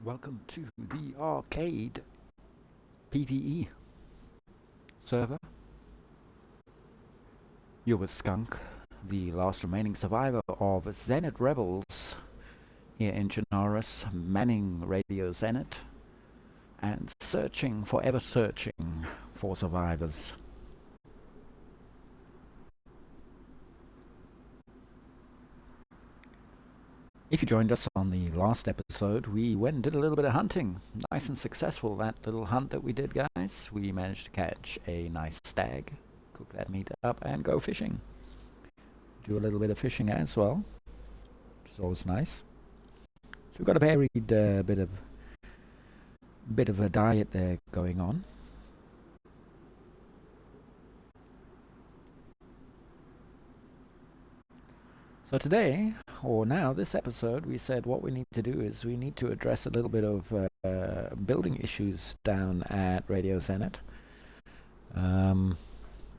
Welcome to the arcade PvE server. You're with Skunk, the last remaining survivor of Zenit Rebels here in Chernarus, manning Radio Zenit and forever searching for survivors. If you joined us on the last episode, we went and did a little bit of hunting. Nice and successful, that little hunt that we did, guys. We managed to catch a nice stag, cook that meat up, and go fishing. Do a little bit of fishing as well, which is always nice. So we've got a varied bit of a diet there going on. So today, or now, this episode, we said what we need to do is we need to address a little bit of building issues down at Radio Zenit.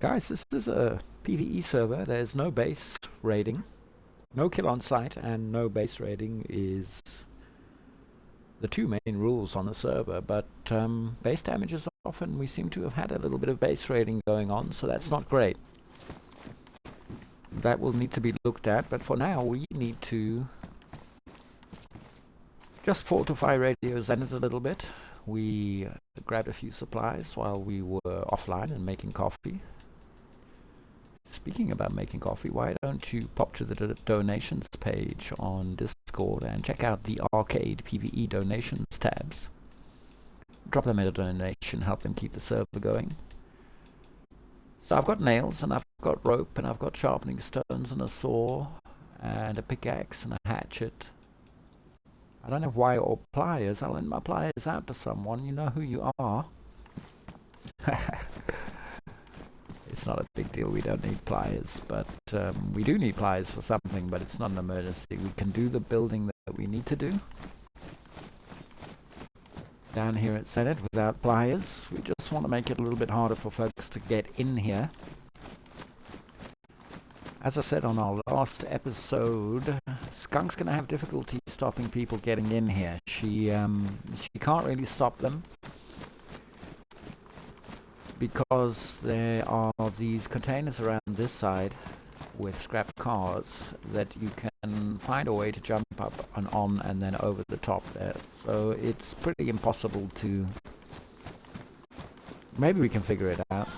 Guys, this is a PvE server. There's no base raiding, no kill on sight, and no base raiding is the two main rules on the server. But base damage is often, we seem to have had a little bit of base raiding going on, so that's not great. That will need to be looked at, but for now we need to just fortify Radio Zenit a little bit. We grabbed a few supplies while we were offline and making coffee. Speaking about making coffee, why don't you pop to the donations page on Discord and check out the arcade PvE donations tabs. Drop them in a donation, help them keep the server going. So I've got nails, and I've got rope, and I've got sharpening stones, and a saw, and a pickaxe, and a hatchet. I don't have wire or pliers. I'll lend my pliers out to someone. You know who you are. It's not a big deal. We don't need pliers, but we do need pliers for something, but it's not an emergency. We can do the building that we need to do down here at Zenit without pliers. We just want to make it a little bit harder for folks to get in here. As I said on our last episode, Skunk's going to have difficulty stopping people getting in here. She can't really stop them because there are these containers around this side with scrap cars that you can find a way to jump up and on and then over the top there. So it's pretty impossible to... Maybe we can figure it out.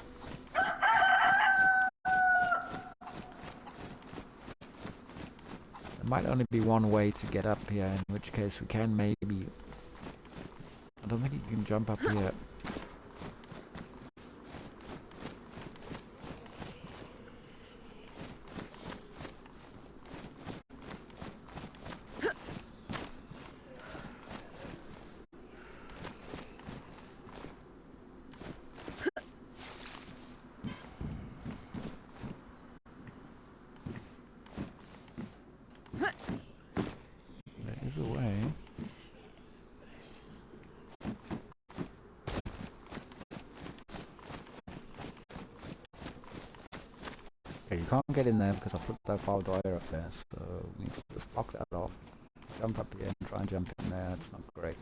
There might only be one way to get up here, in which case we can maybe... I don't think you can jump up here. A way. Okay, you can't get in there because I put that barbed wire up there, so we need to just block that off. Jump up here and try and jump in there. It's not great.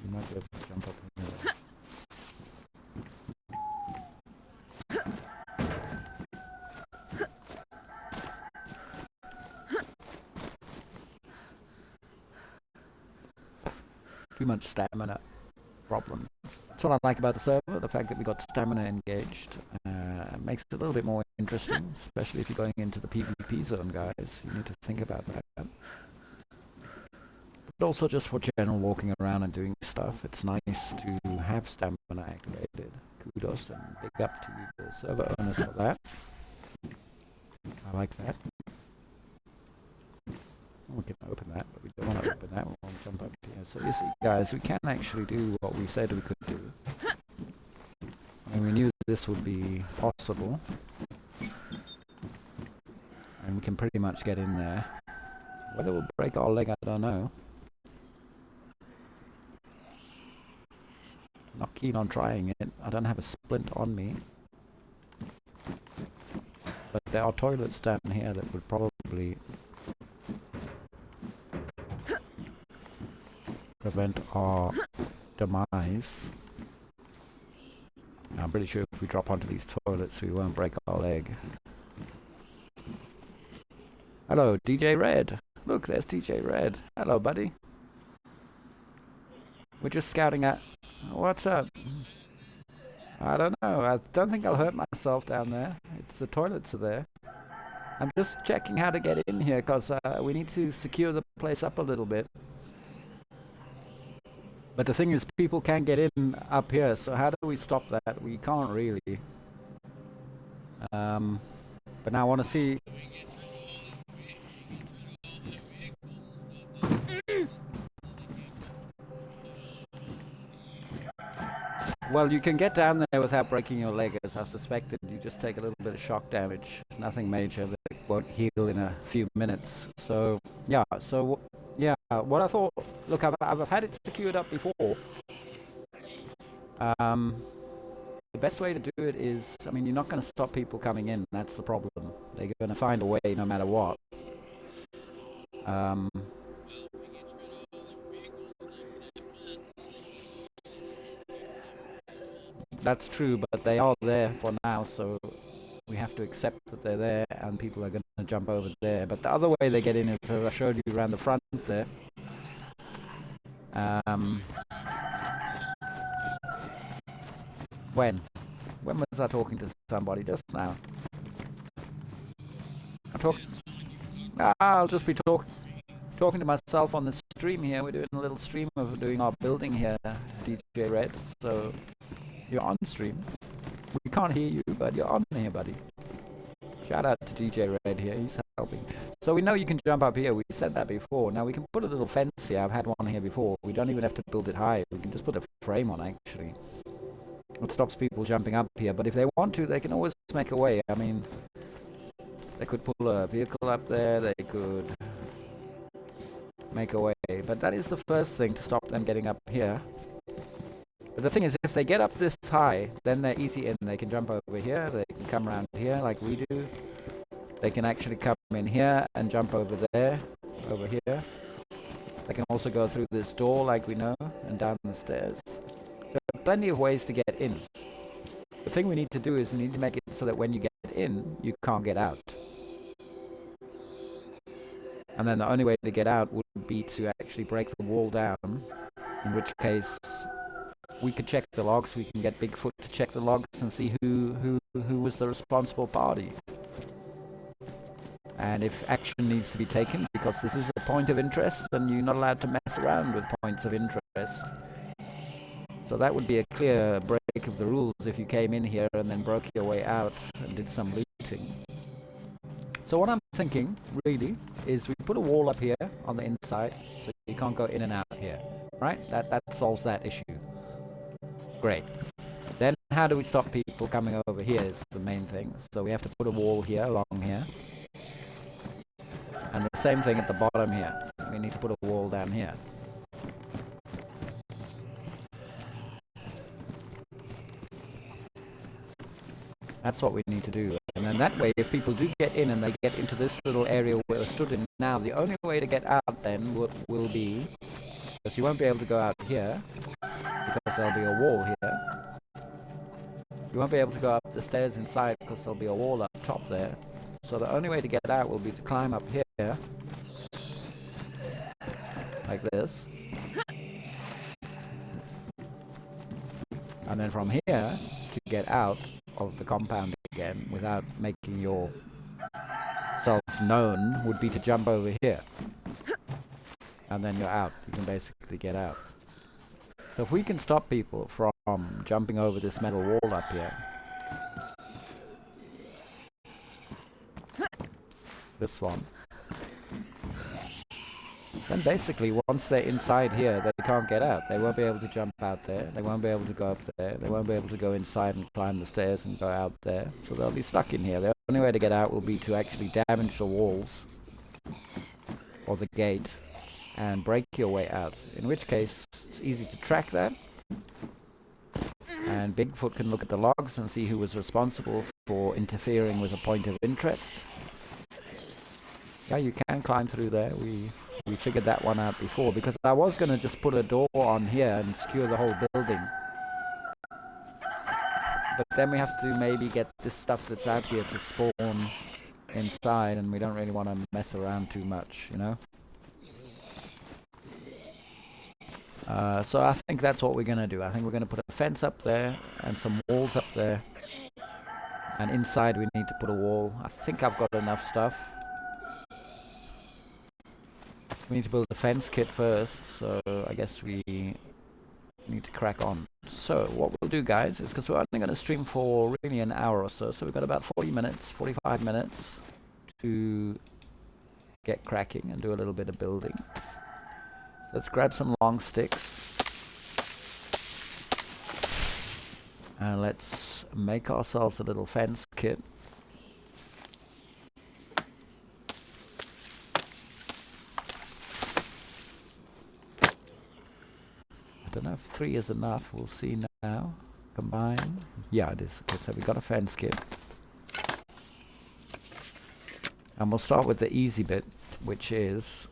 You might be able to jump up in there. Too much stamina problem. That's what I like about the server, the fact that we got stamina engaged. Makes it a little bit more interesting, especially if you're going into the PvP zone, guys. You need to think about that. But also just for general walking around and doing stuff, it's nice to have stamina activated. Kudos and big up to the server owners for that. I like that. We can open that, but we don't want to open that. We want to jump up here. So you see, guys, we can actually do what we said we could do. And we knew this would be possible. And we can pretty much get in there. Whether we'll break our leg, I don't know. Not keen on trying it. I don't have a splint on me. But there are toilets down here that would probably prevent our demise. I'm pretty sure if we drop onto these toilets we won't break our leg. Hello, DJ Red. Look, there's DJ Red. Hello, buddy. We're just scouting at... What's up? I don't know. I don't think I'll hurt myself down there. It's the toilets are there. I'm just checking how to get in here because we need to secure the place up a little bit. But the thing is, people can't get in up here, so how do we stop that? We can't really. But now I want to see... Well, you can get down there without breaking your leg, as I suspected. You just take a little bit of shock damage. Nothing major that won't heal in a few minutes. So, yeah. So, yeah. What I thought... Look, I've had it secured up before. The best way to do it is... I mean, you're not going to stop people coming in. That's the problem. They're going to find a way no matter what. That's true, but they are there for now, so we have to accept that they're there and people are going to jump over there. But the other way they get in is, as I showed you around the front there. When was I talking to somebody just now? I'll just be talking to myself on the stream here. We're doing a little stream of doing our building here, DJ Red. So you're on stream. We can't hear you, but you're on here, buddy. Shout out to DJ Red here. He's helping. So we know you can jump up here. We said that before. Now we can put a little fence here. I've had one here before. We don't even have to build it high. We can just put a frame on, actually. It stops people jumping up here. But if they want to, they can always make a way. I mean, they could pull a vehicle up there. They could make a way. But that is the first thing to stop them getting up here. But the thing is, if they get up this high, then they're easy in. They can jump over here, they can come around here like we do. They can actually come in here and jump over there, over here. They can also go through this door like we know, and down the stairs. So plenty of ways to get in. The thing we need to do is we need to make it so that when you get in, you can't get out. And then the only way to get out would be to actually break the wall down, in which case... we could check the logs, we can get Bigfoot to check the logs and see who was the responsible party. And if action needs to be taken, because this is a point of interest, then you're not allowed to mess around with points of interest. So that would be a clear break of the rules if you came in here and then broke your way out and did some looting. So what I'm thinking, really, is we put a wall up here on the inside, so you can't go in and out here. Right? That solves that issue. Great. Then how do we stop people coming over here is the main thing. So we have to put a wall here, along here. And the same thing at the bottom here. We need to put a wall down here. That's what we need to do. And then that way, if people do get in and they get into this little area where we're stood in now, the only way to get out then will be... because you won't be able to go out here. Because there'll be a wall here. You won't be able to go up the stairs inside because there'll be a wall up top there. So the only way to get out will be to climb up here. Like this. And then from here, to get out of the compound again without making yourself known, would be to jump over here. And then you're out. You can basically get out. So if we can stop people from jumping over this metal wall up here, this one, then basically once they're inside here, they can't get out. They won't be able to jump out there. They won't be able to go up there. They won't be able to go inside and climb the stairs and go out there. So they'll be stuck in here. The only way to get out will be to actually damage the walls or the gate and break your way out, in which case it's easy to track that, and Bigfoot can look at the logs and see who was responsible for interfering with a point of interest. Yeah, you can climb through there. We we figured that one out before, because I was going to just put a door on here and secure the whole building. But then we have to maybe get this stuff that's out here to spawn inside, and we don't really want to mess around too much, you know? So I think that's what we're going to do. I think we're going to put a fence up there and some walls up there. And inside we need to put a wall. I think I've got enough stuff. We need to build a fence kit first, so I guess we need to crack on. So what we'll do, guys, is because we're only going to stream for really an hour or so, so we've got about 40 minutes, 45 minutes to get cracking and do a little bit of building. So let's grab some long sticks. And let's make ourselves a little fence kit. I don't know if 3 is enough. We'll see now. Combine. Yeah, it is. Okay, so we got a fence kit. And we'll start with the easy bit, which is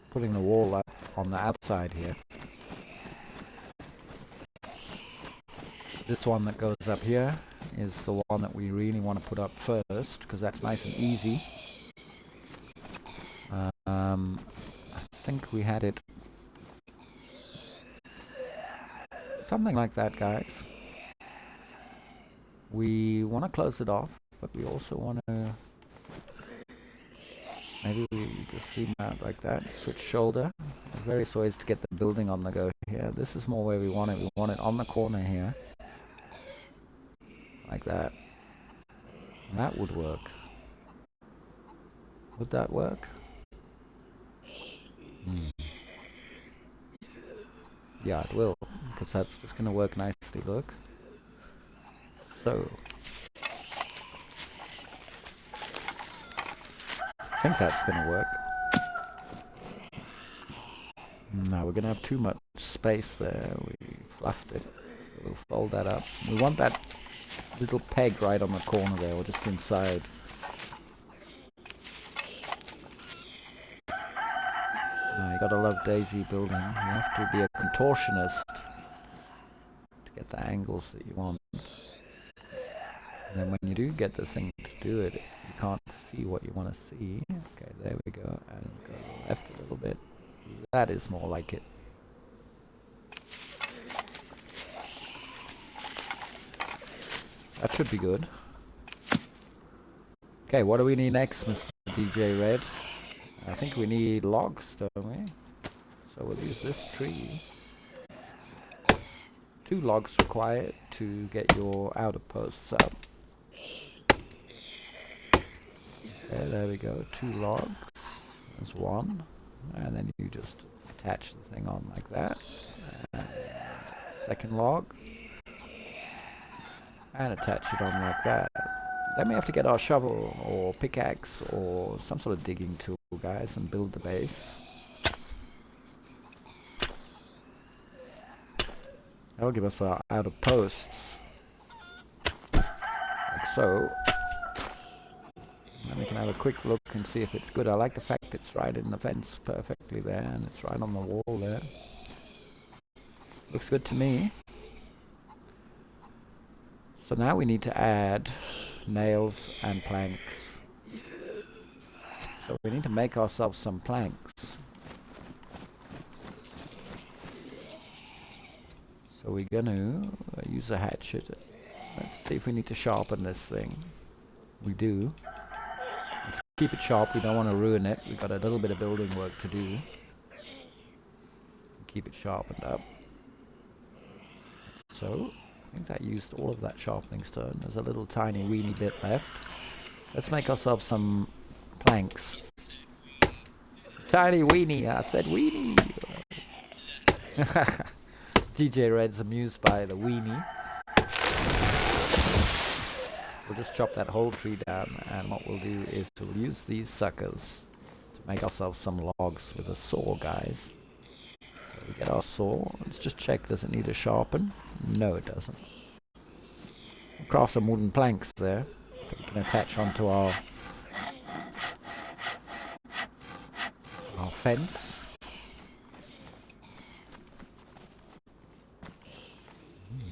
putting the wall up on the outside here. This one that goes up here is the one that we really want to put up first, because that's nice and easy. I think we had it something like that, guys. We want to close it off, but we also want to maybe we just zoom out like that, switch shoulder. There's various ways to get the building on the go here. This is more where we want it. We want it on the corner here. Like that. And that would work. Would that work? Yeah, it will, because that's just going to work nicely, look. So, I think that's going to work. No, we're going to have too much space there. We fluffed it. So we'll fold that up. We want that little peg right on the corner there, or just inside. You gotta love DayZ building. You have to be a contortionist to get the angles that you want. And then when you do get the thing to do it, you can't see what you want to see. Okay, there we go. And go left a little bit. That is more like it. That should be good. Okay, what do we need next, Mr. DJ Red? I think we need logs, don't we? So we'll use this tree. 2 logs required to get your outer posts up. Okay, there we go. 2 logs. There's 1. And then you just attach the thing on like that. And second log. And attach it on like that. Then we have to get our shovel or pickaxe or some sort of digging tool, guys, and build the base. That'll give us our outer posts. Like so. And we can have a quick look and see if it's good. I like the fact it's right in the fence perfectly there, and it's right on the wall there. Looks good to me. So now we need to add nails and planks. So we need to make ourselves some planks. So we're going to use a hatchet. Let's see if we need to sharpen this thing. We do. Let's keep it sharp. We don't want to ruin it. We've got a little bit of building work to do. Keep it sharpened up. So I think that used all of that sharpening stone. There's a little tiny weeny bit left. Let's make ourselves some planks. Tiny weenie. I said weenie. DJ Red's amused by the weenie. We'll just chop that whole tree down, and what we'll do is we'll use these suckers to make ourselves some logs with a saw, guys. So we get our saw. Let's just check, does it need a sharpen? No, it doesn't. We'll craft some wooden planks there that we can attach onto our fence.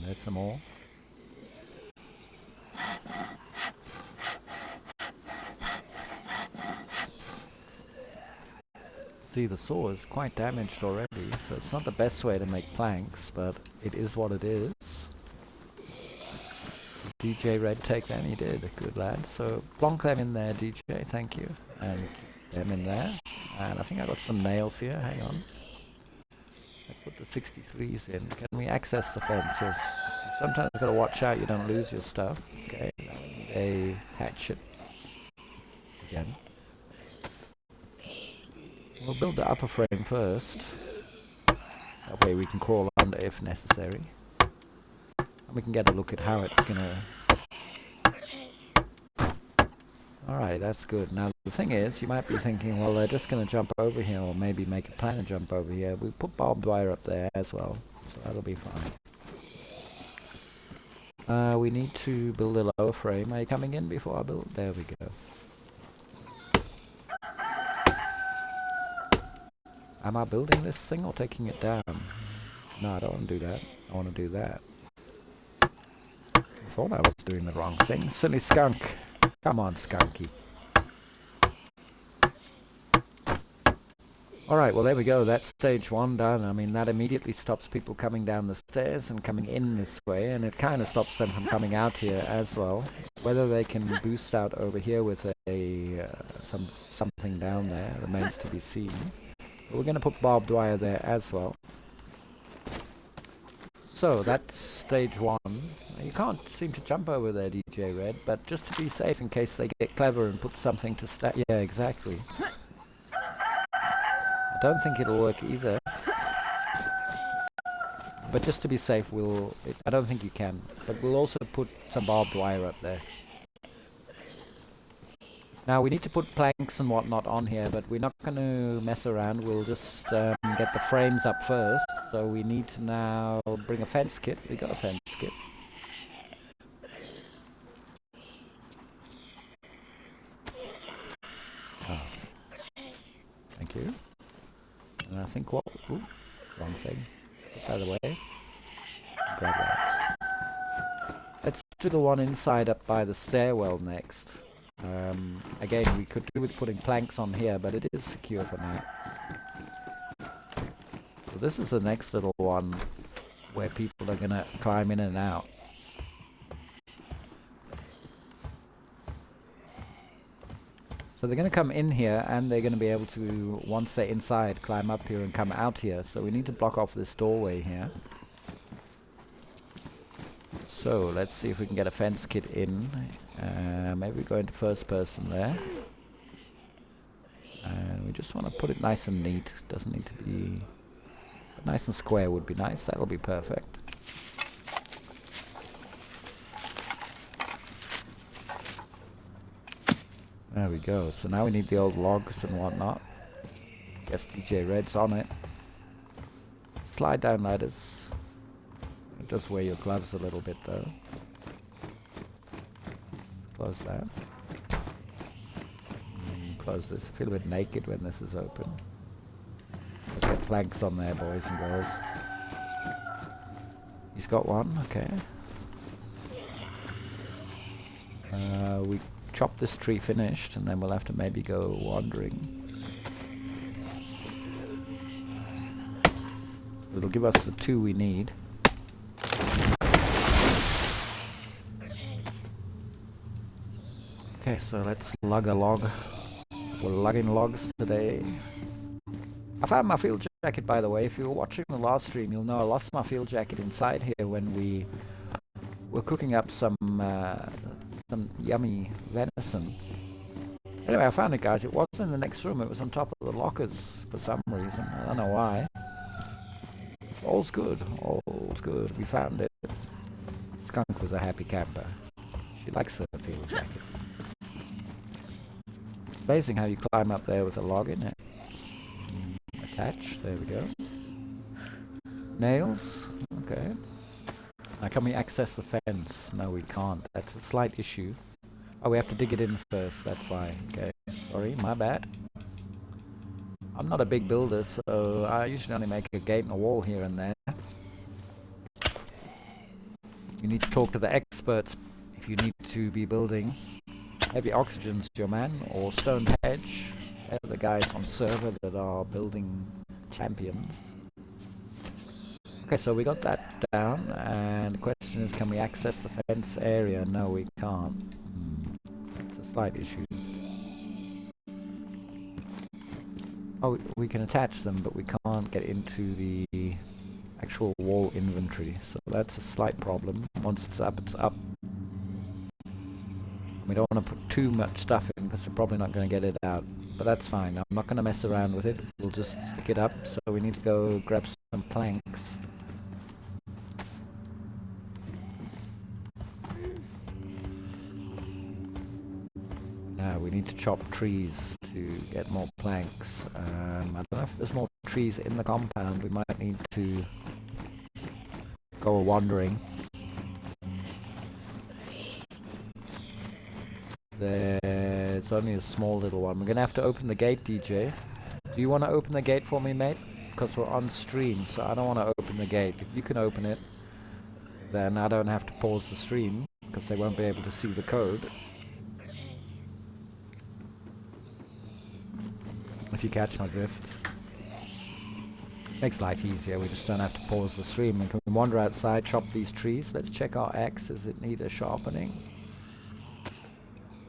There's some more. See, the saw is quite damaged already, so it's not the best way to make planks, but it is what it is. DJ Red take them, he did, good lad. So plonk them in there, DJ, thank you. And keep them in there. And I think I got some nails here, hang on. Let's put the 63s in. Can we access the fence? Yes. Sometimes you've got to watch out you don't lose your stuff. Okay, now we need a hatchet. Again. We'll build the upper frame first. That way we can crawl under if necessary. And we can get a look at how it's gonna... Alright, that's good. Now the thing is, you might be thinking, well, they're just gonna jump over here, or maybe make a plan to jump over here. We put barbed wire up there as well, so that'll be fine. We need to build a lower frame. Are you coming in before I build? There we go. Am I building this thing or taking it down? No, I don't want to do that. I want to do that. I thought I was doing the wrong thing. Silly skunk. Come on, Skunky. Alright, well there we go. That's stage 1 done. I mean, that immediately stops people coming down the stairs and coming in this way, and it kind of stops them from coming out here as well. Whether they can boost out over here with a something down there remains to be seen. But we're going to put barbed wire there as well. So that's stage 1. You can't seem to jump over there, DJ Red, but just to be safe in case they get clever and put something to yeah, exactly. I don't think it'll work either. But just to be safe, I don't think you can. But we'll also put some barbed wire up there. Now we need to put planks and whatnot on here, but we're not going to mess around. We'll just get the frames up first. So we need to now bring a fence kit. We got a fence kit. Oh. Thank you. And I think what? Ooh, wrong thing. Put that away. Grab that. Let's do the one inside up by the stairwell next. Again, we could do with putting planks on here, but it is secure for now. So this is the next little one where people are going to climb in and out. So they're going to come in here, and they're going to be able to, once they're inside, climb up here and come out here. So we need to block off this doorway here. So let's see if we can get a fence kit in. Maybe go into first person there. And we just want to put it nice and neat. Doesn't need to be... nice and square would be nice. That'll be perfect. There we go. So now we need the old logs and whatnot. Guess DJ Red's on it. Slide down ladders. It does wear your gloves a little bit though. Let's close that. Close this. I feel a bit naked when this is open. Let's get planks on there, boys and girls. He's got one, okay. We chop this tree finished, and then we'll have to maybe go wandering. It'll give us the 2 we need. Okay, so let's lug a log. We're lugging logs today. I found my field jacket, by the way. If you were watching the last stream, you'll know I lost my field jacket inside here when we were cooking up some yummy venison. Anyway, I found it, guys. It wasn't in the next room. It was on top of the lockers for some reason. I don't know why. All's good. All's good. We found it. Skunk was a happy camper. She likes her field jacket. It's amazing how you climb up there with a log in it. Attach. There we go. Nails. Okay. Now can we access the fence? No, we can't. That's a slight issue. Oh, we have to dig it in first. That's why. Okay. Sorry, my bad. I'm not a big builder, so I usually only make a gate and a wall here and there. You need to talk to the experts if you need to be building. Heavy Oxygen's your man, or Stone Hedge. They're the guys on server that are building champions. Okay, so we got that down, and the question is, can we access the fence area? No, we can't. It's a slight issue. Oh, we can attach them, but we can't get into the actual wall inventory, so that's a slight problem. Once it's up, it's up. We don't want to put too much stuff in because we're probably not going to get it out, but that's fine. I'm not going to mess around with it. We'll just stick it up, so we need to go grab some planks. Now we need to chop trees to get more planks. I don't know if there's more trees in the compound. We might need to go wandering. There's only a small little one. We're gonna have to open the gate, DJ. Do you want to open the gate for me, mate? Because we're on stream, so I don't want to open the gate. If you can open it, then I don't have to pause the stream, because they won't be able to see the code. If you catch my drift. Makes life easier, we just don't have to pause the stream. We can wander outside, chop these trees. Let's check our axe. Does it need a sharpening?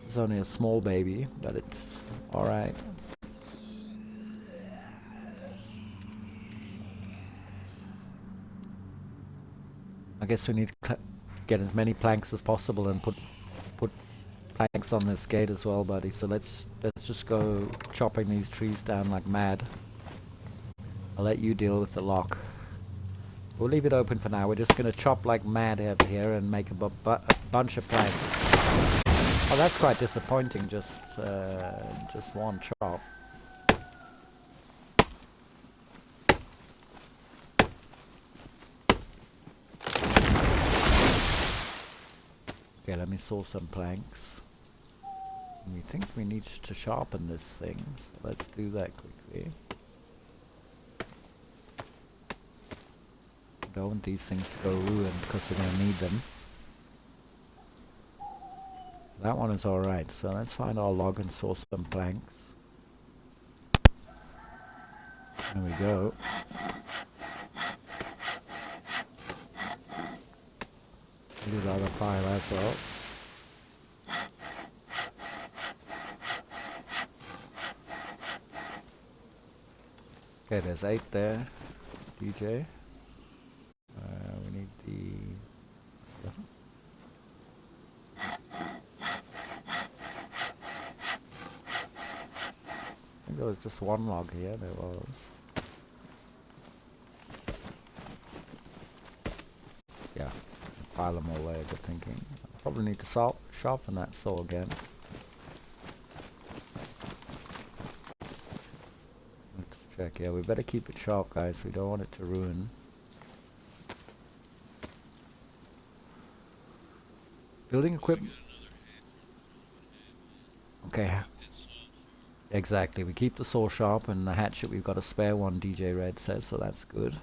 It's only a small baby, but it's alright. I guess we need to get as many planks as possible and put planks on this gate as well, buddy. So let's just go chopping these trees down like mad. I'll let you deal with the lock. We'll leave it open for now. We're just gonna chop like mad over here and make a bunch of planks. Oh, that's quite disappointing. Just one chop. Okay, let me saw some planks. We think we need to sharpen this thing, so let's do that quickly. Don't want these things to go ruined because we're going to need them. That one is alright, so let's find our log and saw some planks. There we go. Do the other pile as well. Okay, there's 8 there, DJ. We need the... I think there was just one log here, there was. Yeah, pile them all there, good thinking. I'll probably need to sharpen that saw again. Let's check, yeah, we better keep it sharp, guys, we don't want it to ruin. Building equipment. Okay. Exactly, we keep the saw sharp and the hatchet we've got a spare one, DJ Red says, so that's good.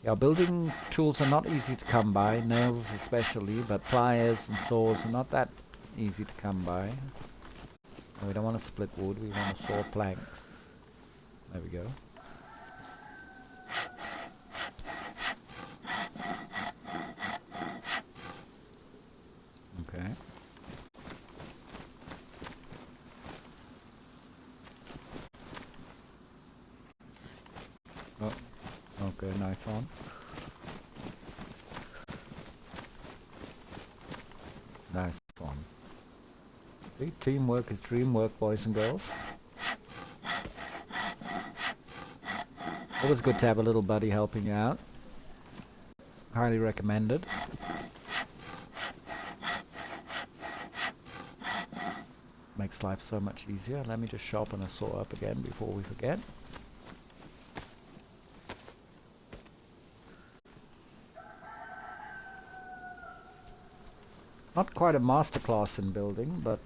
Yeah, building tools are not easy to come by, nails especially, but pliers and saws are not that easy to come by. And we don't want to split wood, we want to saw planks. There we go. Okay. Oh, okay, nice one. Nice one. See, teamwork is dreamwork, boys and girls. Always good to have a little buddy helping you out. Highly recommended. Makes life so much easier. Let me just sharpen a saw up again before we forget. Not quite a masterclass in building, but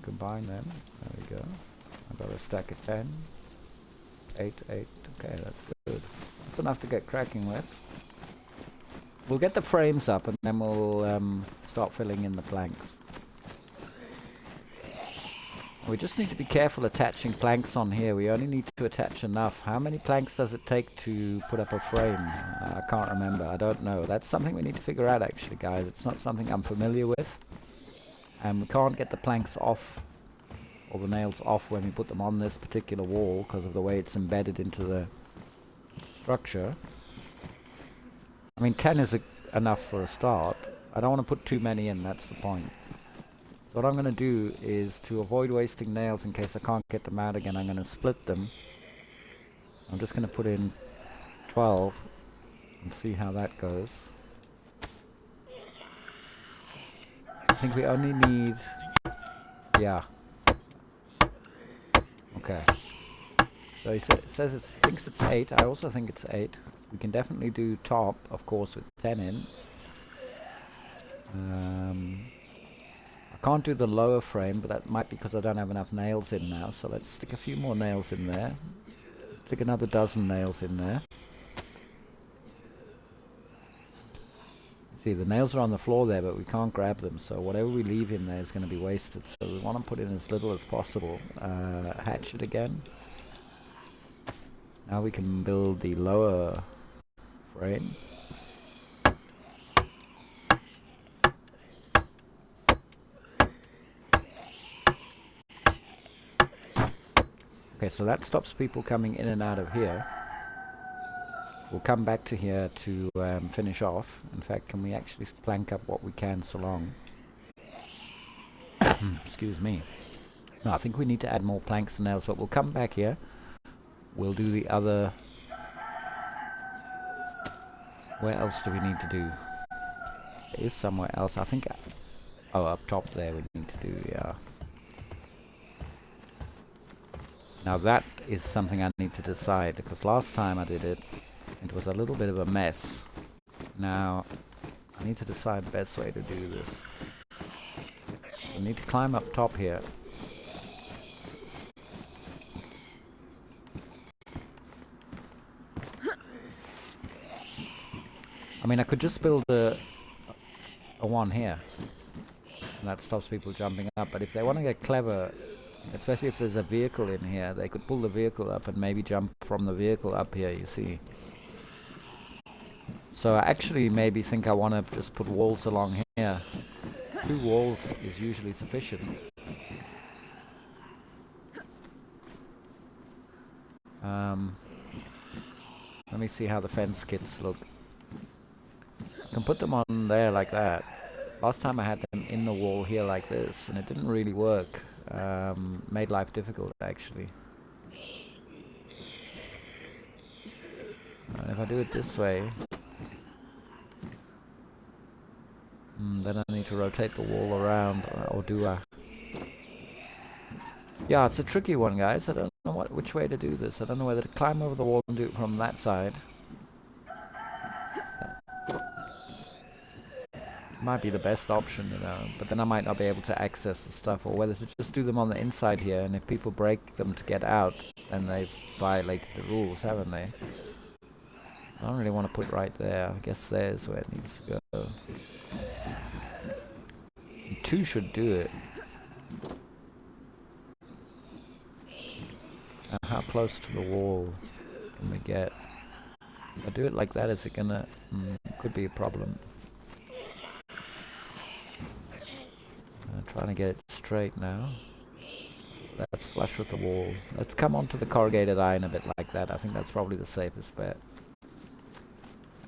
Combine them. There we go. I got a stack of 10. 8, 8. Okay, that's good. That's enough to get cracking with. We'll get the frames up and then we'll start filling in the planks. We just need to be careful attaching planks on here. We only need to attach enough. How many planks does it take to put up a frame? I can't remember. I don't know. That's something we need to figure out actually, guys. It's not something I'm familiar with. And we can't get the planks off, or the nails off, when we put them on this particular wall because of the way it's embedded into the structure. I mean, 10 is enough for a start. I don't want to put too many in, that's the point. So what I'm going to do is, to avoid wasting nails in case I can't get them out again, I'm going to split them. I'm just going to put in 12 and see how that goes. I think we only need... yeah. Okay. So he says it thinks it's 8. I also think it's 8. We can definitely do top, of course, with 10 in. I can't do the lower frame, but that might be because I don't have enough nails in now. So let's stick a few more nails in there. Stick another dozen nails in there. See, the nails are on the floor there, but we can't grab them. So whatever we leave in there is going to be wasted. So we want to put in as little as possible. Hatchet again. Now we can build the lower frame. Okay, so that stops people coming in and out of here. We'll come back to here to finish off. In fact, can we actually plank up what we can so long? Excuse me. No, I think we need to add more planks and nails, but we'll come back here. We'll do the other... where else do we need to do? There is somewhere else, I think... oh, up top there we need to do, yeah. Now that is something I need to decide, because last time I did it, it was a little bit of a mess. Now, I need to decide the best way to do this. I need to climb up top here. I mean, I could just build a one here, and that stops people jumping up, but if they want to get clever, especially if there's a vehicle in here, they could pull the vehicle up and maybe jump from the vehicle up here, you see. So I actually maybe think I want to just put walls along here. 2 walls is usually sufficient. Let me see how the fence kits look. I can put them on there like that. Last time I had them in the wall here like this, and it didn't really work. Made life difficult, actually. If I do it this way, then I need to rotate the wall around, or do I? Yeah, it's a tricky one, guys. I don't know which way to do this. I don't know whether to climb over the wall and do it from that side. Might be the best option, you know, but then I might not be able to access the stuff, or whether to just do them on the inside here, and if people break them to get out, then they've violated the rules, haven't they? I don't really want to put it right there. I guess there's where it needs to go. 2 should do it. Now, how close to the wall can we get? If I do it like that, is it gonna... could be a problem. Trying to get it straight now. That's flush with the wall. Let's come onto the corrugated iron a bit like that. I think that's probably the safest bet.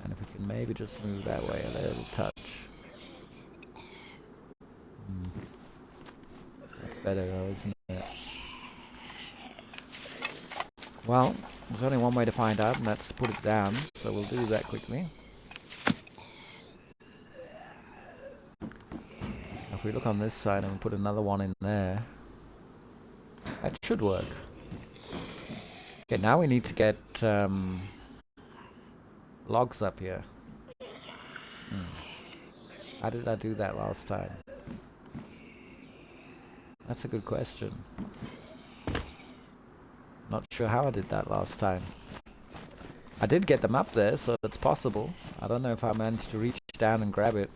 And if we can maybe just move that way a little touch. That's better though, isn't it? Well, there's only one way to find out, and that's to put it down. So we'll do that quickly. If we look on this side and we put another one in there, that should work. Okay, now we need to get logs up here. How did I do that last time? That's a good question. Not sure how I did that last time. I did get them up there, so it's possible. I don't know if I managed to reach down and grab it.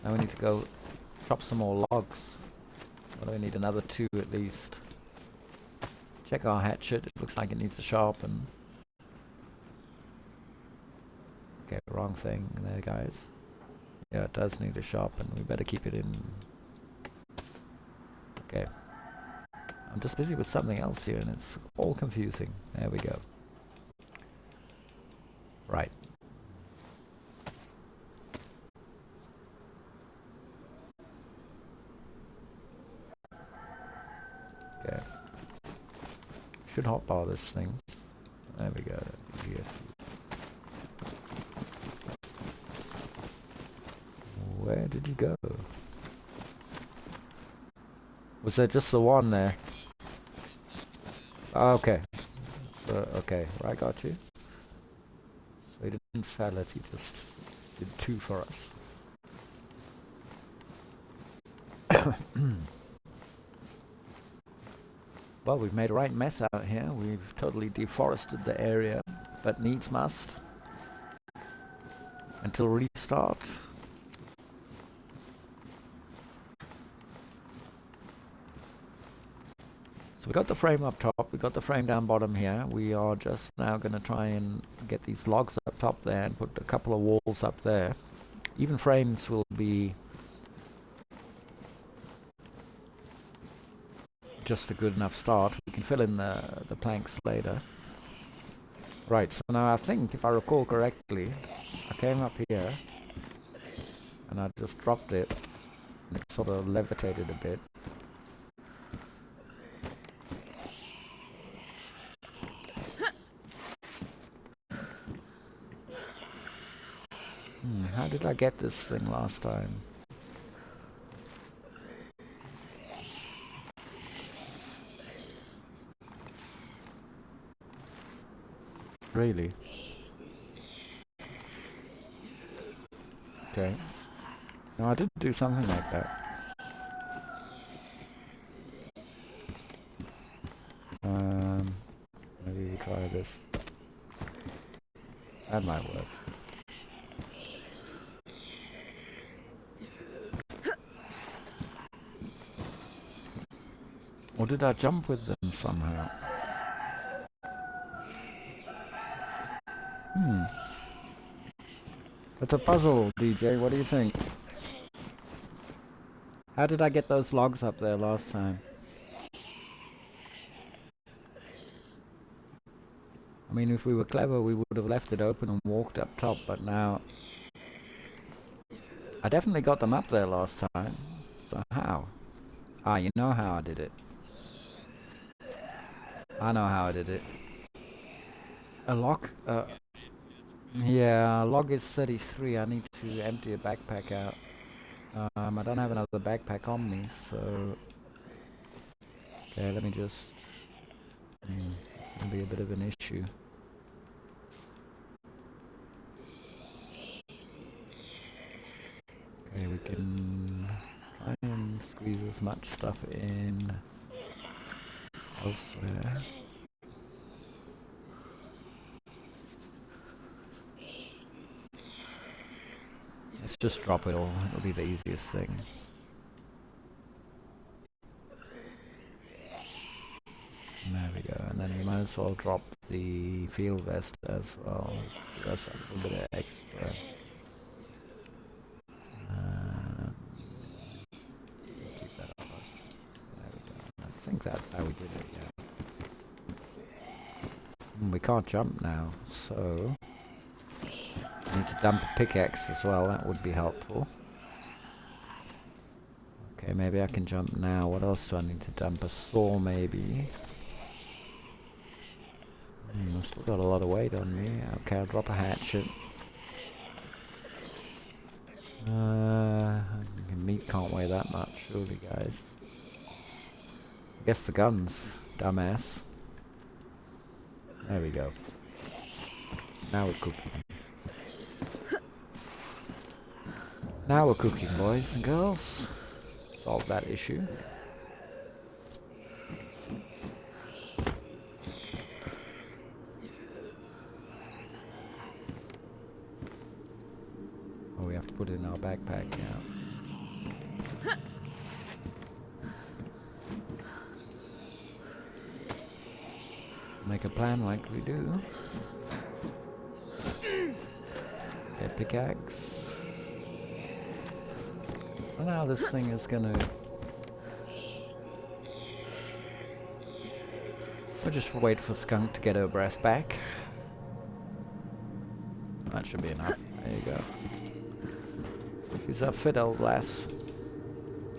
Now we need to go chop some more logs. What do we need? Another 2 at least. Check our hatchet. It looks like it needs to sharpen. Okay, wrong thing there, guys. Yeah, it does need to sharpen. We better keep it in. Okay. I'm just busy with something else here and it's all confusing. There we go. Right. Okay. Should hotbar this thing. There we go. Where did you go? Was there just the one there? Oh, okay. So, okay, I got you. So he didn't sell it, he just did 2 for us. Well, we've made a right mess out here. We've totally deforested the area, but needs must. Until restart. So we got the frame up top, we got the frame down bottom here. We are just now going to try and get these logs up top there and put a couple of walls up there. Even frames will be just a good enough start. We can fill in the planks later. Right, so now I think, if I recall correctly, I came up here and I just dropped it and it sort of levitated a bit. How did I get this thing last time? Really? Okay. No, I did do something like that. Maybe we try this. That might work. Or did I jump with them somehow? It's a puzzle, DJ. What do you think? How did I get those logs up there last time? I mean, if we were clever, we would have left it open and walked up top, but now... I definitely got them up there last time. So how? Ah, you know how I did it. I know how I did it. A log? Yeah, log is 33. I need to empty a backpack out. I don't have another backpack on me, so... Okay, let me just... it's gonna be a bit of an issue. Okay, we can try and squeeze as much stuff in elsewhere. Let's just drop it all, it'll be the easiest thing. There we go, and then we might as well drop the field vest as well. That's a little bit of extra. Keep that up. There we go. I think that's how we did it, yeah. We can't jump now, so... I need to dump a pickaxe as well, that would be helpful. Okay, maybe I can jump now. What else do I need to dump? A saw, maybe. I've still got a lot of weight on me. Okay, I'll drop a hatchet. Meat can't weigh that much, surely, guys. I guess the guns, dumbass. There we go. Now we're cooking. Now we're cooking, boys and girls. solve that issue. Oh, we have to put it in our backpack, yeah. Make a plan like we do. Get pickaxe. I don't know how this thing is gonna... We'll just wait for Skunk to get her breath back. That should be enough. There you go. She's a fit old lass.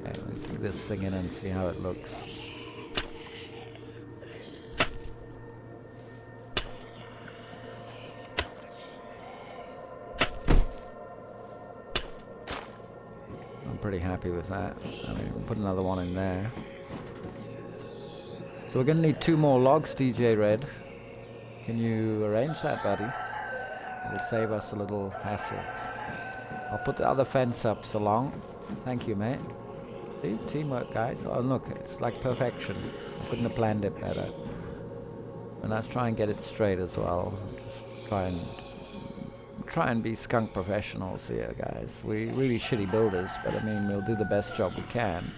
Okay, let's do this thing in and see how it looks. I'm pretty happy with that. I mean, we'll put another one in there. So we're going to need 2 more logs, DJ Red. Can you arrange that, buddy? It'll save us a little hassle. I'll put the other fence up so long. Thank you, mate. See? Teamwork, guys. Oh, look. It's like perfection. I couldn't have planned it better. And let's try and get it straight as well. Just try and be Skunk professionals here, guys. We're really shitty builders, but I mean, we'll do the best job we can.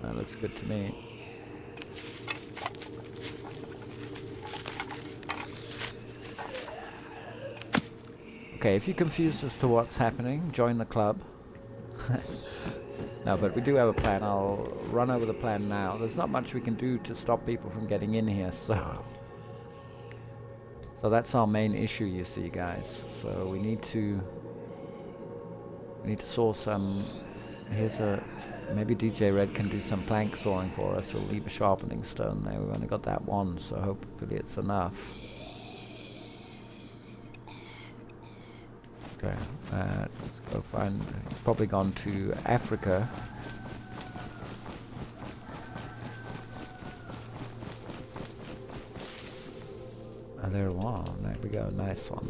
That looks good to me. Okay, if you're confused as to what's happening, join the club. No, but we do have a plan. I'll run over the plan now. There's not much we can do to stop people from getting in here, so that's our main issue, you see, guys. So we need to source some. Here's a... Maybe DJ Red can do some plank sawing for us. We'll leave a sharpening stone there. We've only got that one, so hopefully it's enough. Okay, let's go find... He's probably gone to Africa. Oh, there we go, nice one.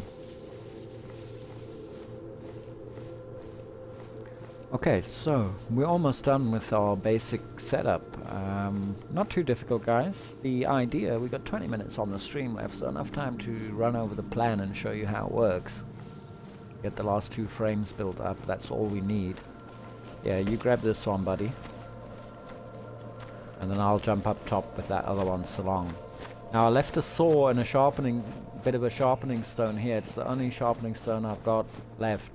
Okay, so we're almost done with our basic setup. Not too difficult, guys. The idea, we got 20 minutes on the stream left, so enough time to run over the plan and show you how it works. Get the last 2 frames built up, that's all we need. Yeah, you grab this one, buddy. And then I'll jump up top with that other one so long. Now I left a saw and a bit of a sharpening stone here. It's the only sharpening stone I've got left.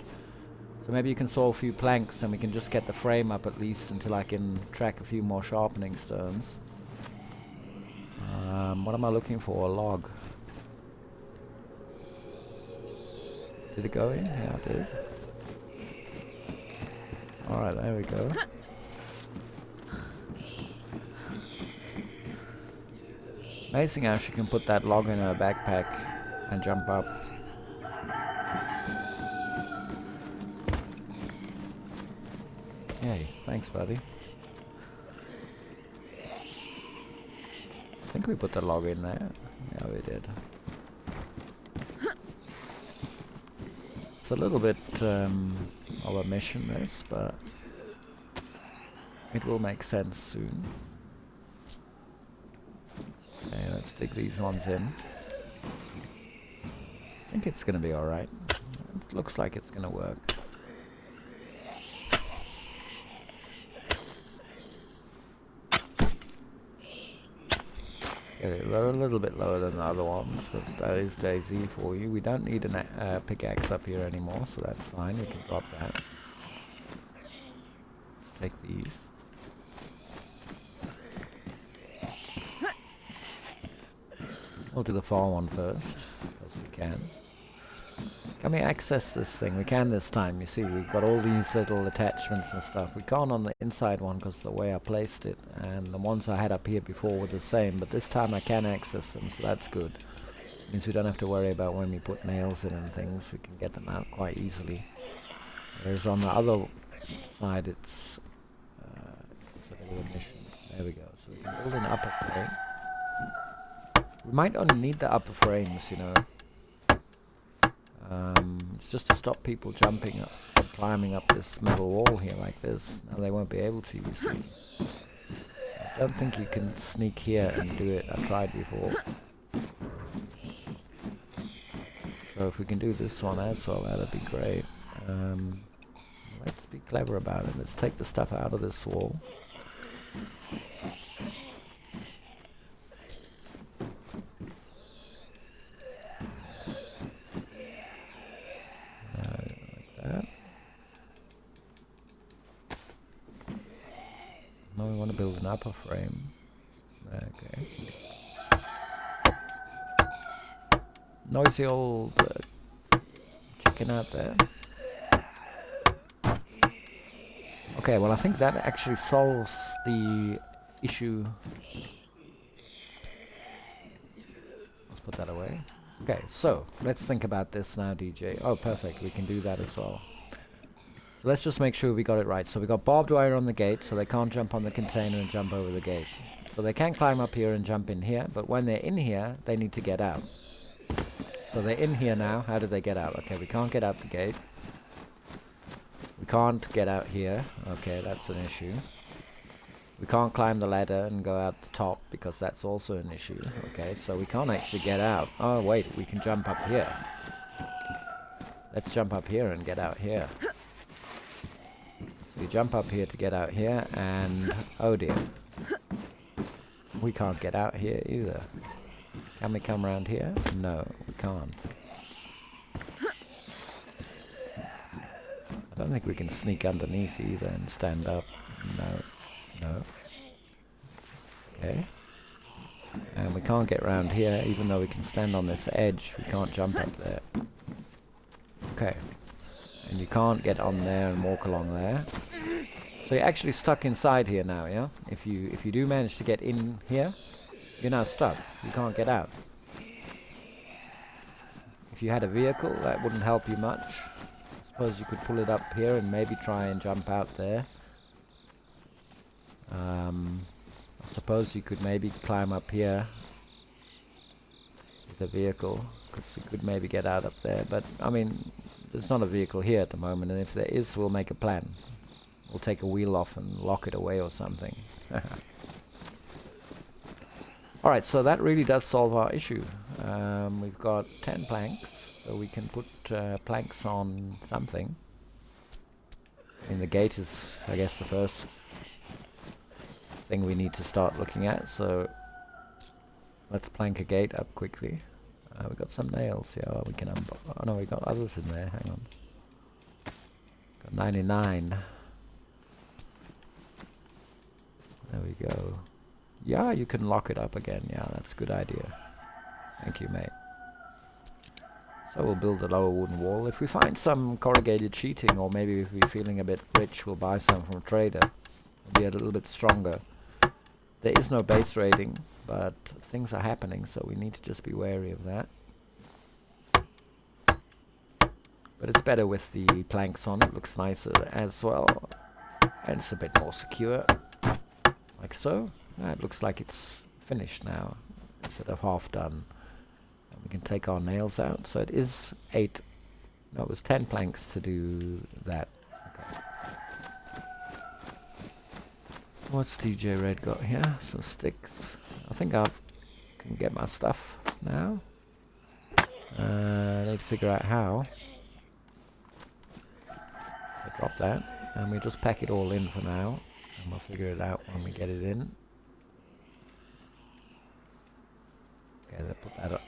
So maybe you can saw a few planks and we can just get the frame up at least until I can track a few more sharpening stones. What am I looking for? A log. Did it go in? Yeah, it did. Alright, there we go. Amazing how she can put that log in her backpack and jump up. Yay, thanks, buddy. I think we put the log in there. Yeah, we did. It's a little bit of a mission, this, but it will make sense soon. Okay, let's dig these ones in. I think it's gonna be alright. It looks like it's gonna work. Okay, they're a little bit lower than the other ones, but that is DayZ for you. We don't need a pickaxe up here anymore, so that's fine. We can drop that. Let's take these. We'll do the far one first, because we can. Can we access this thing? We can this time, you see. We've got all these little attachments and stuff. We can't on the inside one because of the way I placed it. And the ones I had up here before were the same. But this time I can access them, so that's good. Means we don't have to worry about when we put nails in and things. We can get them out quite easily. Whereas on the other side, it's a little mission. There we go. So we can build an upper frame. We might only need the upper frames, you know. It's just to stop people jumping up and climbing up this metal wall here like this. Now they won't be able to, you see. I don't think you can sneak here and do it. I tried before. So if we can do this one as well, that'd be great. Let's be clever about it. Let's take the stuff out of this wall. Like that. Now we want to build an upper frame. Okay. Noisy old chicken out there. Okay, well I think that actually solves the issue. Let's put that away. Okay, so let's think about this now, DJ. Oh, perfect, we can do that as well. So let's just make sure we got it right. So we got barbed wire on the gate, so they can't jump on the container and jump over the gate. So they can climb up here and jump in here, but when they're in here, they need to get out. So they're in here now. How do they get out? Okay, we can't get out the gate. We can't get out here. Okay, that's an issue. We can't climb the ladder and go out the top because that's also an issue. Okay, so we can't actually get out. Oh, wait, we can jump up here. Let's jump up here and get out here. So we jump up here to get out here, and oh dear. We can't get out here either. Can we come around here? No, we can't. I don't think we can sneak underneath either and stand up. No. No. Okay. And we can't get around here, even though we can stand on this edge. We can't jump up there. Okay. And you can't get on there and walk along there. So you're actually stuck inside here now, yeah? If you do manage to get in here, you're now stuck. You can't get out. If you had a vehicle, that wouldn't help you much. I suppose you could pull it up here and maybe try and jump out there. I suppose you could maybe climb up here with a vehicle, because you could maybe get out up there. But, I mean, there's not a vehicle here at the moment, and if there is, we'll make a plan. We'll take a wheel off and lock it away or something. Alright, so that really does solve our issue. We've got 10 planks, so we can put planks on something. And the gate is, I guess, the first thing we need to start looking at, so let's plank a gate up quickly. We've got some nails here. Oh, we can oh no, we got others in there. Hang on. Got 99. There we go. Yeah, you can lock it up again. Yeah, that's a good idea. Thank you, mate. So we'll build a lower wooden wall. If we find some corrugated sheeting, or maybe if we're feeling a bit rich, we'll buy some from a trader. It'll be a little bit stronger. There is no base rating, but things are happening, so we need to just be wary of that. But it's better with the planks on. It looks nicer as well. And it's a bit more secure. Like so. It looks like it's finished now, instead of half done. And we can take our nails out. So it is 8, no, it was 10 planks to do that. Okay. What's DJ Red got here? Some sticks. I think I can get my stuff now. I need to figure out how. I drop that, and we just pack it all in for now, and we'll figure it out when we get it in. Okay, they put that up.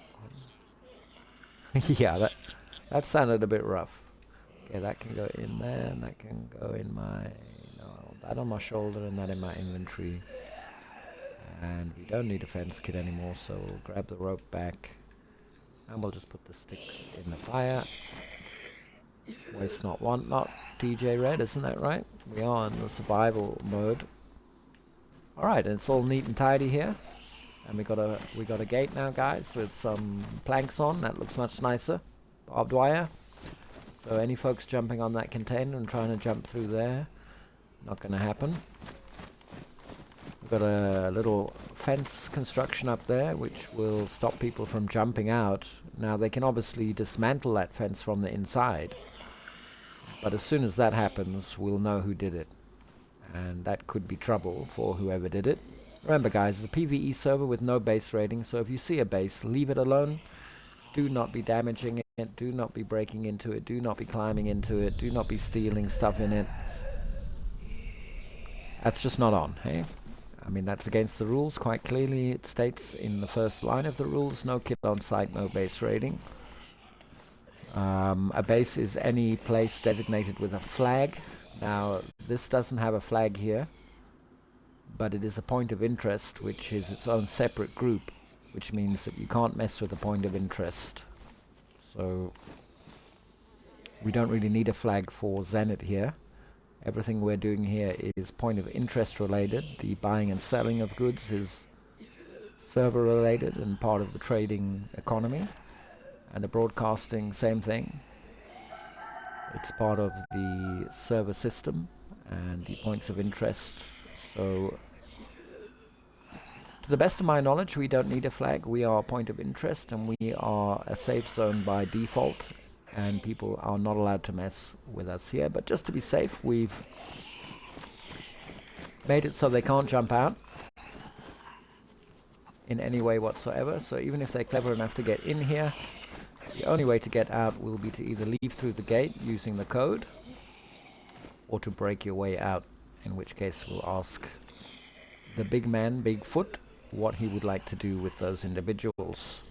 Yeah, that sounded a bit rough. Okay, that can go in there, and that can go in my... No, that on my shoulder and that in my inventory. And we don't need a fence kit anymore, so we'll grab the rope back. And we'll just put the sticks in the fire. Waste not, want not, DJ Red, isn't that right? We are in the survival mode. Alright, and it's all neat and tidy here. And we got a gate now, guys, with some planks on. That looks much nicer. Barbed wire. So any folks jumping on that container and trying to jump through there, not going to happen. got a little fence construction up there which will stop people from jumping out. Now they can obviously dismantle that fence from the inside, but as soon as that happens we'll know who did it, and that could be trouble for whoever did it. Remember guys, it's a PvE server with no base rating, so if you see a base, leave it alone. Do not be damaging it, do not be breaking into it, do not be climbing into it, do not be stealing stuff in it. That's just not on, hey? I mean, that's against the rules. Quite clearly it states in the first line of the rules, no kill on site, no base rating. A base is any place designated with a flag. Now, this doesn't have a flag here, but it is a point of interest, which is its own separate group, which means that you can't mess with a point of interest. So, we don't really need a flag for Zenit here. Everything we're doing here is point of interest related. The buying and selling of goods is server related and part of the trading economy. And the broadcasting, same thing. It's part of the server system and the points of interest. So, to the best of my knowledge, we don't need a flag. We are a point of interest and we are a safe zone by default. And people are not allowed to mess with us here. But just to be safe, we've made it so they can't jump out in any way whatsoever. So even if they're clever enough to get in here, the only way to get out will be to either leave through the gate using the code, or to break your way out, in which case we'll ask the big man, Bigfoot, what he would like to do with those individuals.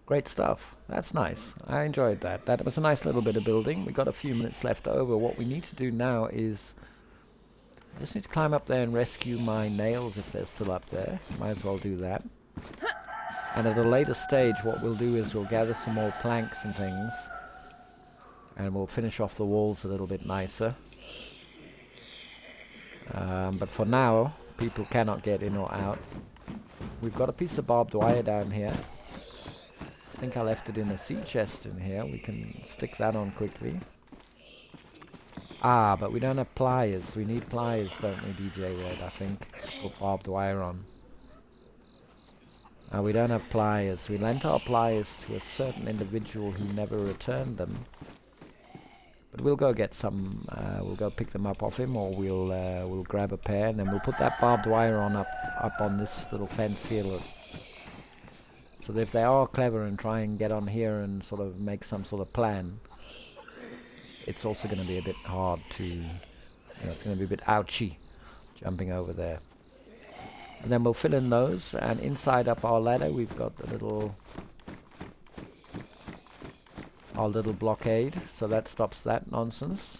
Great stuff. That's nice. I enjoyed that. That was a nice little bit of building. We got a few minutes left over. What we need to do now is I just need to climb up there and rescue my nails if they're still up there. Might as well do that. And at a later stage what we'll do is we'll gather some more planks and things, and we'll finish off the walls a little bit nicer. But for now, people cannot get in or out. We've got a piece of barbed wire down here. I think I left it in a sea chest in here. We can stick that on quickly. Ah, but we don't have pliers. We need pliers, don't we, DJ Red, I think, to put barbed wire on. We don't have pliers. We lent our pliers to a certain individual who never returned them. But we'll go get some, we'll go pick them up off him, or we'll grab a pair, and then we'll put that barbed wire on up on this little fence here. Look. So that if they are clever and try and get on here and sort of make some sort of plan, it's also going to be a bit hard to, it's going to be a bit ouchy jumping over there. And then we'll fill in those, and inside up our ladder we've got our little blockade, so that stops that nonsense.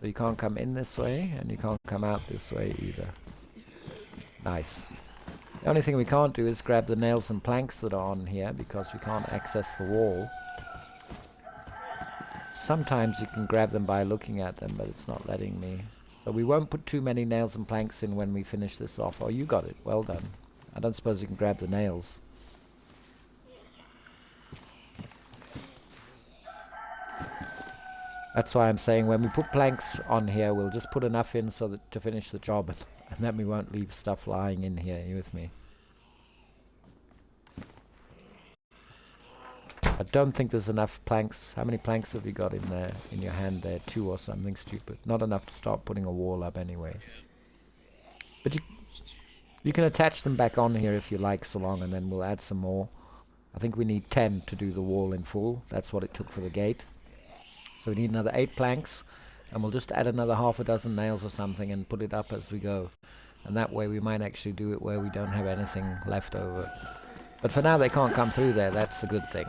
So you can't come in this way, and you can't come out this way either. Nice. The only thing we can't do is grab the nails and planks that are on here, because we can't access the wall. Sometimes you can grab them by looking at them, but it's not letting me. So we won't put too many nails and planks in when we finish this off. Oh, you got it. Well done. I don't suppose you can grab the nails. That's why I'm saying when we put planks on here, we'll just put enough in so that to finish the job, and then we won't leave stuff lying in here. Are you with me? I don't think there's enough planks. How many planks have you got in there, in your hand there? 2 or something stupid. Not enough to start putting a wall up anyway. But you can attach them back on here if you like, so long, and then we'll add some more. I think we need 10 to do the wall in full. That's what it took for the gate. So we need another 8 planks, and we'll just add another half a dozen nails or something and put it up as we go. And that way we might actually do it where we don't have anything left over. But for now they can't come through there. That's the good thing.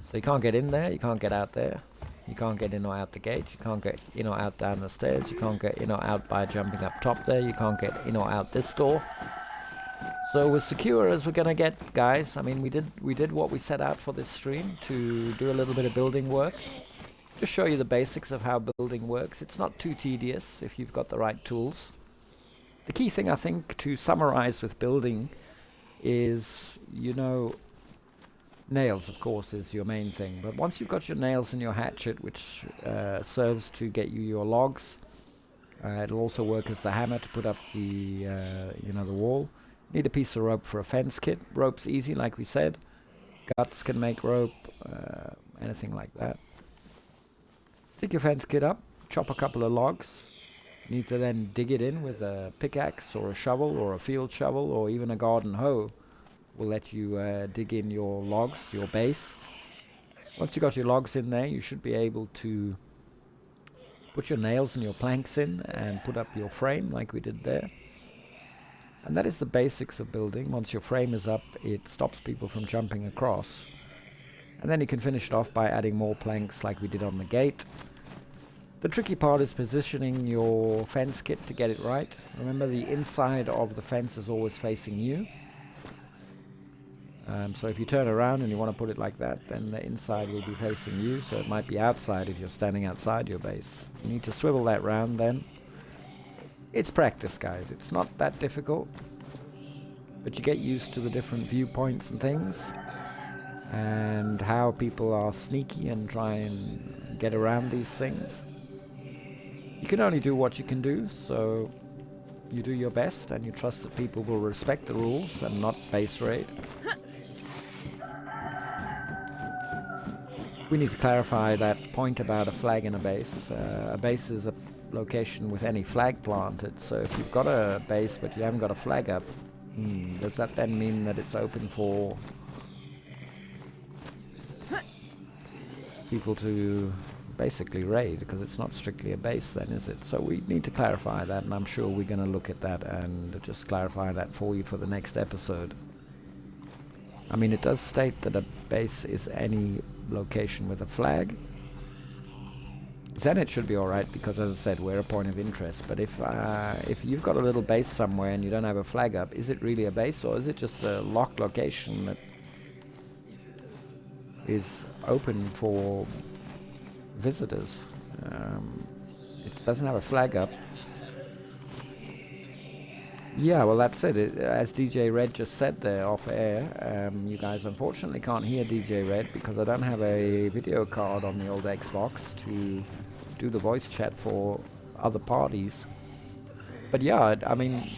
So you can't get in there, you can't get out there, you can't get in or out the gate, you can't get in or out down the stairs, you can't get in or out by jumping up top there, you can't get in or out this door. So we're secure as we're gonna get, guys. I mean, we did what we set out for this stream, to do a little bit of building work. Just show you the basics of how building works. It's not too tedious if you've got the right tools. The key thing, I think, to summarize with building is, Nails, of course, is your main thing. But once you've got your nails and your hatchet, which serves to get you your logs, it'll also work as the hammer to put up the, the wall. Need a piece of rope for a fence kit. Rope's easy, like we said. Guts can make rope, anything like that. Stick your fence kit up, chop a couple of logs. You need to then dig it in with a pickaxe or a shovel or a field shovel or even a garden hoe. Will let you dig in your logs, your base. Once you've got your logs in there, you should be able to put your nails and your planks in and put up your frame like we did there. And that is the basics of building. Once your frame is up, it stops people from jumping across. And then you can finish it off by adding more planks like we did on the gate. The tricky part is positioning your fence kit to get it right. Remember, the inside of the fence is always facing you. So if you turn around and you want to put it like that, then the inside will be facing you, so it might be outside if you're standing outside your base. You need to swivel that round then. It's practice, guys. It's not that difficult, but you get used to the different viewpoints and things, and how people are sneaky and try and get around these things. You can only do what you can do, so you do your best and you trust that people will respect the rules and not base raid. We need to clarify that point about a flag in a base. A base is a location with any flag planted, so if you've got a base but you haven't got a flag up, does that then mean that it's open for people to basically raid? Because it's not strictly a base then, is it? So we need to clarify that, and I'm sure we're going to look at that and just clarify that for you for the next episode. I mean, it does state that a base is any location with a flag. Zenit should be alright, because as I said, we're a point of interest. But if you've got a little base somewhere and you don't have a flag up, is it really a base, or is it just a locked location that is open for visitors? It doesn't have a flag up. Yeah, well, that's it. As DJ Red just said there off air, you guys unfortunately can't hear DJ Red because I don't have a video card on the old Xbox to do the voice chat for other parties. But yeah, I mean,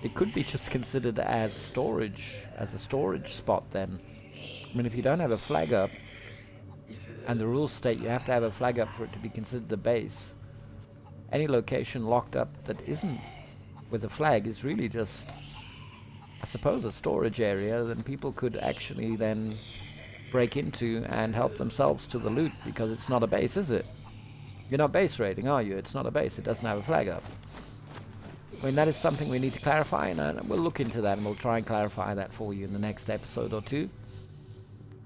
it could be just considered as storage, as a storage spot then. I mean, if you don't have a flag up, and the rules state you have to have a flag up for it to be considered a base, any location locked up that isn't with a flag is really just, I suppose, a storage area. Then people could actually then break into and help themselves to the loot, because it's not a base, is it? You're not base raiding, are you? It's not a base. It doesn't have a flag up. I mean, that is something we need to clarify, and we'll look into that, and we'll try and clarify that for you in the next episode or two.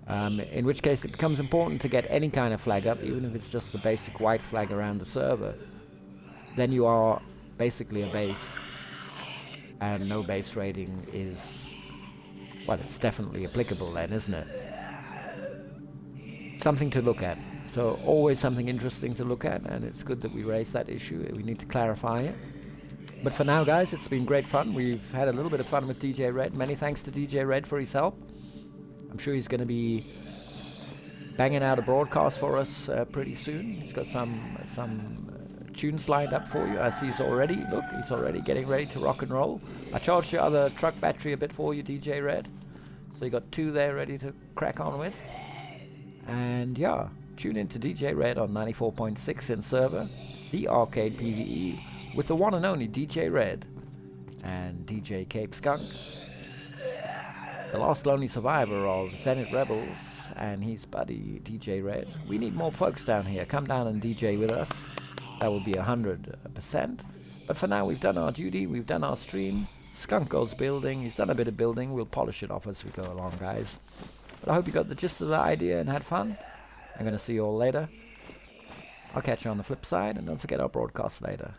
In which case it becomes important to get any kind of flag up, even if it's just the basic white flag around the server. Then you are basically a base, and no base raiding is, well, it's definitely applicable then, isn't it? Something to look at. So always something interesting to look at, and it's good that we raised that issue. We need to clarify it. But for now, guys, it's been great fun. We've had a little bit of fun with DJ Red. Many thanks to DJ Red for his help. I'm sure he's going to be banging out a broadcast for us pretty soon. He's got some tunes lined up for you. I see he's already getting ready to rock and roll. I charged your other truck battery a bit for you, DJ Red. So you got 2 there ready to crack on with. And yeah, tune in to DJ Red on 94.6 in server, the arcade PvE, with the one and only DJ Red and DJ Cape Skunk, the last lonely survivor of Zenit Rebels, and his buddy DJ Red. We need more folks down here. Come down and DJ with us. That would be 100%. But for now, we've done our duty. We've done our stream. Skunk goes building. He's done a bit of building. We'll polish it off as we go along, guys. But I hope you got the gist of the idea and had fun. I'm going to see you all later. I'll catch you on the flip side, and don't forget our broadcast later.